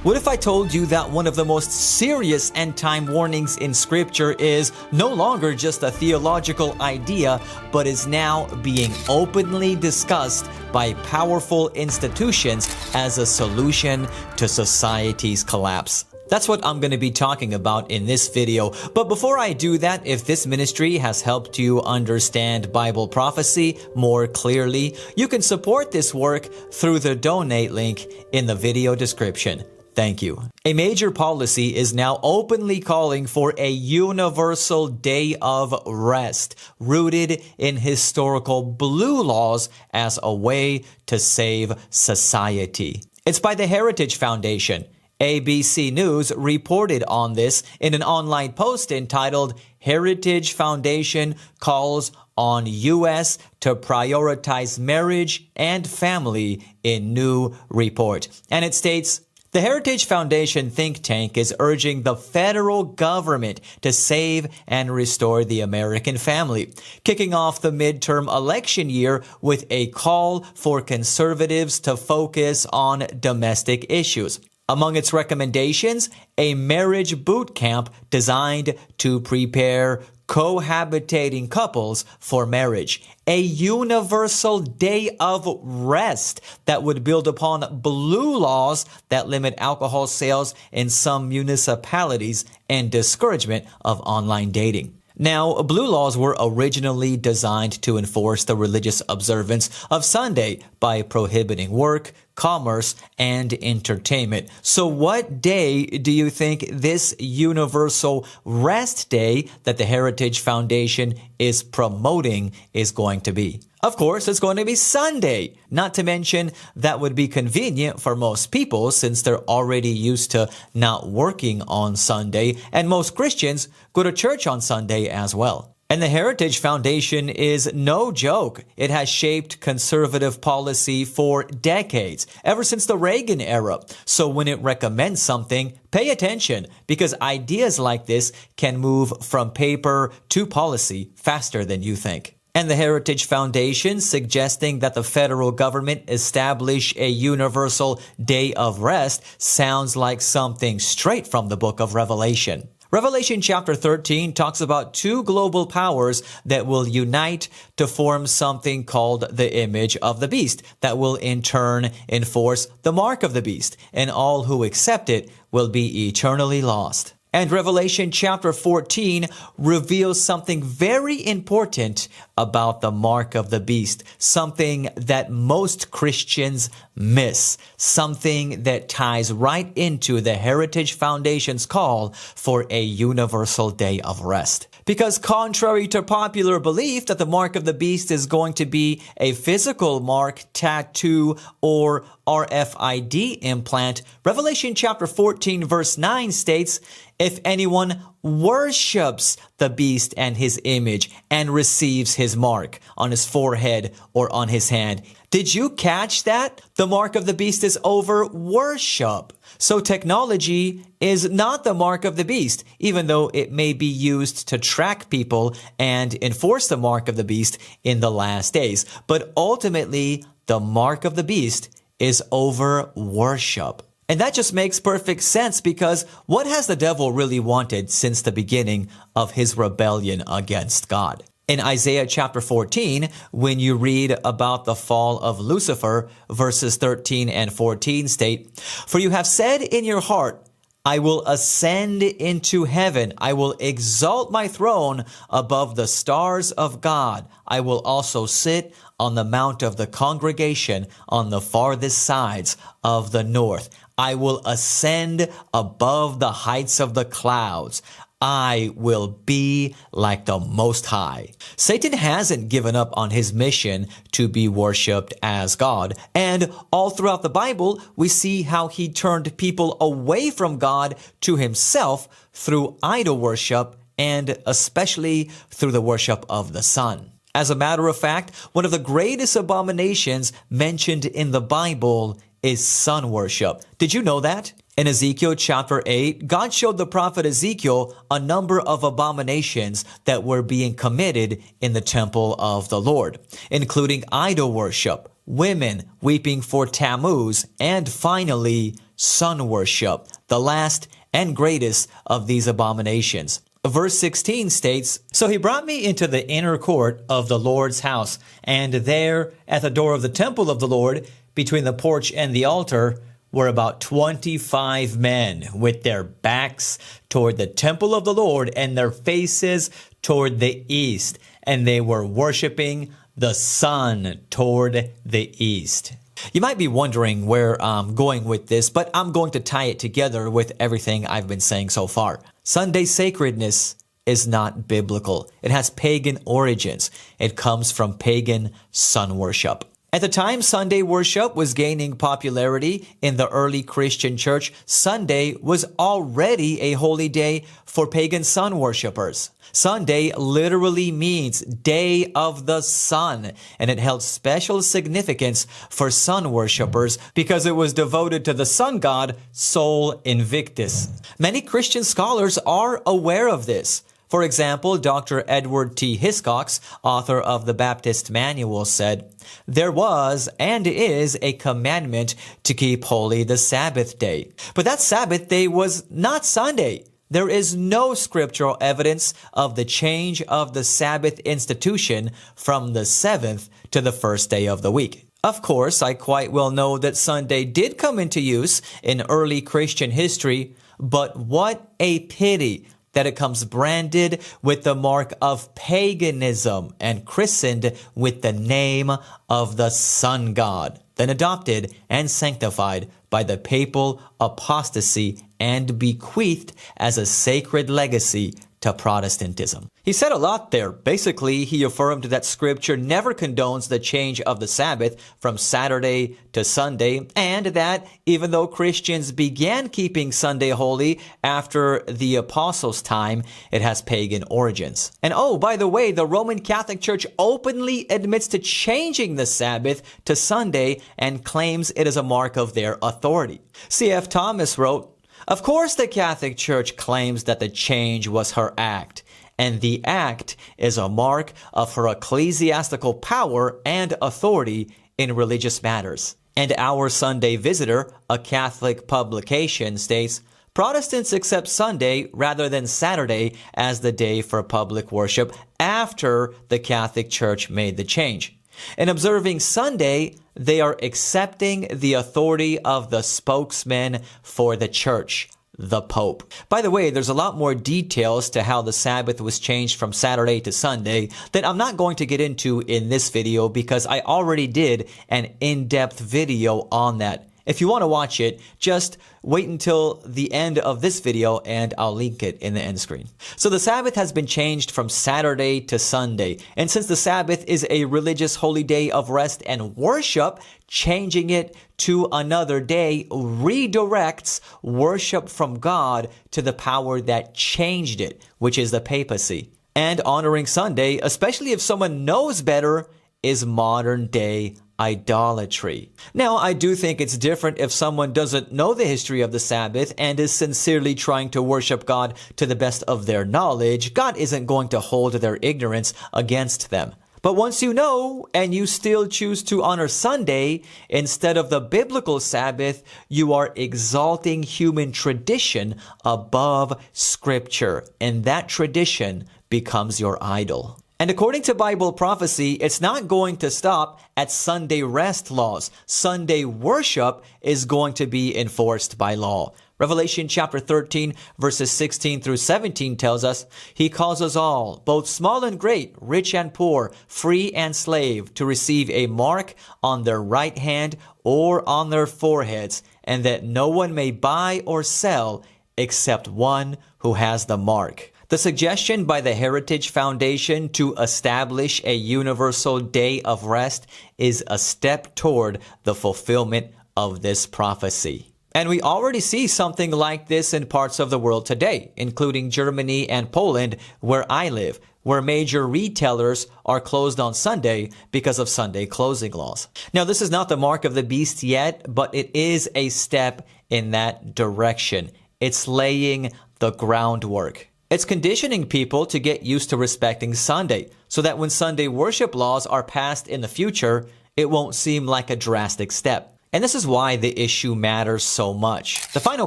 What if I told you that one of the most serious end-time warnings in Scripture is no longer just a theological idea, but is now being openly discussed by powerful institutions as a solution to society's collapse? That's what I'm going to be talking about in this video. But before I do that, if this ministry has helped you understand Bible prophecy more clearly, you can support this work through the donate link in the video description. Thank you. A major policy is now openly calling for a universal day of rest, rooted in historical blue laws as a way to save society. It's by the Heritage Foundation. ABC News reported on this in an online post entitled Heritage Foundation Calls on U.S. to Prioritize Marriage and Family in New Report. And it states, the Heritage Foundation think tank is urging the federal government to save and restore the American family, kicking off the midterm election year with a call for conservatives to focus on domestic issues. Among its recommendations, a marriage boot camp designed to prepare cohabitating couples for marriage, a universal day of rest that would build upon blue laws that limit alcohol sales in some municipalities, and discouragement of online dating. Now, blue laws were originally designed to enforce the religious observance of Sunday by prohibiting work, commerce, and entertainment. So what day do you think this universal rest day that the Heritage Foundation is promoting is going to be? Of course, it's going to be Sunday. Not to mention that would be convenient for most people since they're already used to not working on Sunday, and most Christians go to church on Sunday as well. And the Heritage Foundation is no joke. It has shaped conservative policy for decades, ever since the Reagan era. So when it recommends something, pay attention, because ideas like this can move from paper to policy faster than you think. And the Heritage Foundation suggesting that the federal government establish a universal day of rest sounds like something straight from the book of Revelation. Revelation chapter 13 talks about two global powers that will unite to form something called the image of the beast that will in turn enforce the mark of the beast, and all who accept it will be eternally lost. And Revelation chapter 14 reveals something very important about the mark of the beast, something that most Christians miss, something that ties right into the Heritage Foundation's call for a universal day of rest. Because contrary to popular belief that the mark of the beast is going to be a physical mark, tattoo, or RFID implant, Revelation chapter 14 verse 9 states, if anyone worships the beast and his image and receives his mark on his forehead or on his hand. Did you catch that? The mark of the beast is over worship. So technology is not the mark of the beast, even though it may be used to track people and enforce the mark of the beast in the last days. But ultimately, the mark of the beast is over worship. And that just makes perfect sense, because what has the devil really wanted since the beginning of his rebellion against God? In Isaiah chapter 14, when you read about the fall of Lucifer, verses 13 and 14 state, for you have said in your heart, I will ascend into heaven. I will exalt my throne above the stars of God. I will also sit on the mount of the congregation on the farthest sides of the north. I will ascend above the heights of the clouds. I will be like the Most High. Satan hasn't given up on his mission to be worshipped as God. And all throughout the Bible, we see how he turned people away from God to himself through idol worship, and especially through the worship of the sun. As a matter of fact, one of the greatest abominations mentioned in the Bible is sun worship. Did you know that? In Ezekiel chapter 8, God showed the prophet Ezekiel a number of abominations that were being committed in the temple of the Lord, including idol worship, women weeping for Tammuz, and finally, sun worship, the last and greatest of these abominations. Verse 16 states, "So he brought me into the inner court of the Lord's house, and there at the door of the temple of the Lord, between the porch and the altar, were about 25 men with their backs toward the temple of the Lord and their faces toward the east, and they were worshiping the sun toward the east." You might be wondering where I'm going with this, but I'm going to tie it together with everything I've been saying so far. Sunday sacredness is not biblical. It has pagan origins. It comes from pagan sun worship. At the time Sunday worship was gaining popularity in the early Christian church, Sunday was already a holy day for pagan sun worshipers. Sunday literally means day of the sun, and it held special significance for sun worshipers because it was devoted to the sun god Sol Invictus. Many Christian scholars are aware of this. For example, Dr. Edward T. Hiscox, author of the Baptist Manual, said, "There was and is a commandment to keep holy the Sabbath day. But that Sabbath day was not Sunday. There is no scriptural evidence of the change of the Sabbath institution from the seventh to the first day of the week." Of course, I quite well know that Sunday did come into use in early Christian history, but what a pity that it comes branded with the mark of paganism and christened with the name of the sun god, then adopted and sanctified by the papal apostasy and bequeathed as a sacred legacy to Protestantism. He said a lot there. Basically, he affirmed that Scripture never condones the change of the Sabbath from Saturday to Sunday, and that even though Christians began keeping Sunday holy after the Apostles' time, it has pagan origins. And oh, by the way, the Roman Catholic Church openly admits to changing the Sabbath to Sunday and claims it is a mark of their authority. C.F. Thomas wrote, "Of course the Catholic Church claims that the change was her act, and the act is a mark of her ecclesiastical power and authority in religious matters." And Our Sunday Visitor, a Catholic publication, states, "Protestants accept Sunday rather than Saturday as the day for public worship after the Catholic Church made the change. In observing Sunday, they are accepting the authority of the spokesman for the church, the Pope." By the way, there's a lot more details to how the Sabbath was changed from Saturday to Sunday that I'm not going to get into in this video because I already did an in-depth video on that. If you want to watch it, just wait until the end of this video and I'll link it in the end screen. So the Sabbath has been changed from Saturday to Sunday. And since the Sabbath is a religious holy day of rest and worship, changing it to another day redirects worship from God to the power that changed it, which is the papacy. And honoring Sunday, especially if someone knows better, is modern day idolatry. Now, I do think it's different if someone doesn't know the history of the Sabbath and is sincerely trying to worship God to the best of their knowledge. God isn't going to hold their ignorance against them. But once you know and you still choose to honor Sunday instead of the biblical Sabbath, you are exalting human tradition above Scripture, and that tradition becomes your idol. And according to Bible prophecy, it's not going to stop at Sunday rest laws. Sunday worship is going to be enforced by law. Revelation chapter 13, verses 16 through 17 tells us, "He calls us all, both small and great, rich and poor, free and slave, to receive a mark on their right hand or on their foreheads, and that no one may buy or sell except one who has the mark." The suggestion by the Heritage Foundation to establish a universal day of rest is a step toward the fulfillment of this prophecy. And we already see something like this in parts of the world today, including Germany and Poland, where I live, where major retailers are closed on Sunday because of Sunday closing laws. Now, this is not the mark of the beast yet, but it is a step in that direction. It's laying the groundwork. It's conditioning people to get used to respecting Sunday, so that when Sunday worship laws are passed in the future, it won't seem like a drastic step. And this is why the issue matters so much. The final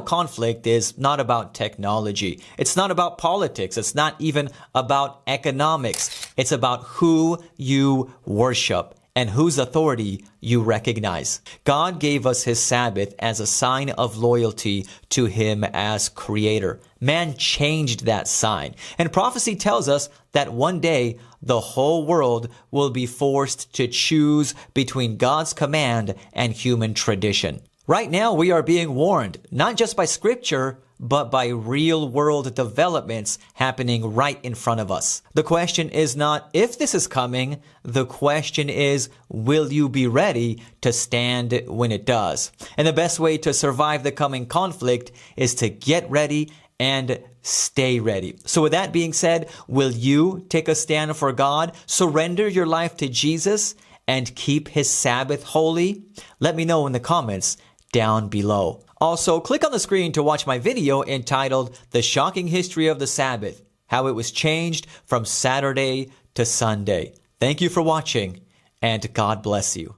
conflict is not about technology. It's not about politics. It's not even about economics. It's about who you worship and whose authority you recognize. God gave us his Sabbath as a sign of loyalty to him as creator. Man changed that sign. And prophecy tells us that one day the whole world will be forced to choose between God's command and human tradition. Right now we are being warned, not just by scripture, but by real world developments happening right in front of us. The question is not if this is coming, the question is, will you be ready to stand when it does? And the best way to survive the coming conflict is to get ready and stay ready. So with that being said, will you take a stand for God, surrender your life to Jesus, and keep his Sabbath holy? Let me know in the comments down below. Also, click on the screen to watch my video entitled The Shocking History of the Sabbath, How It Was Changed from Saturday to Sunday. Thank you for watching, and God bless you.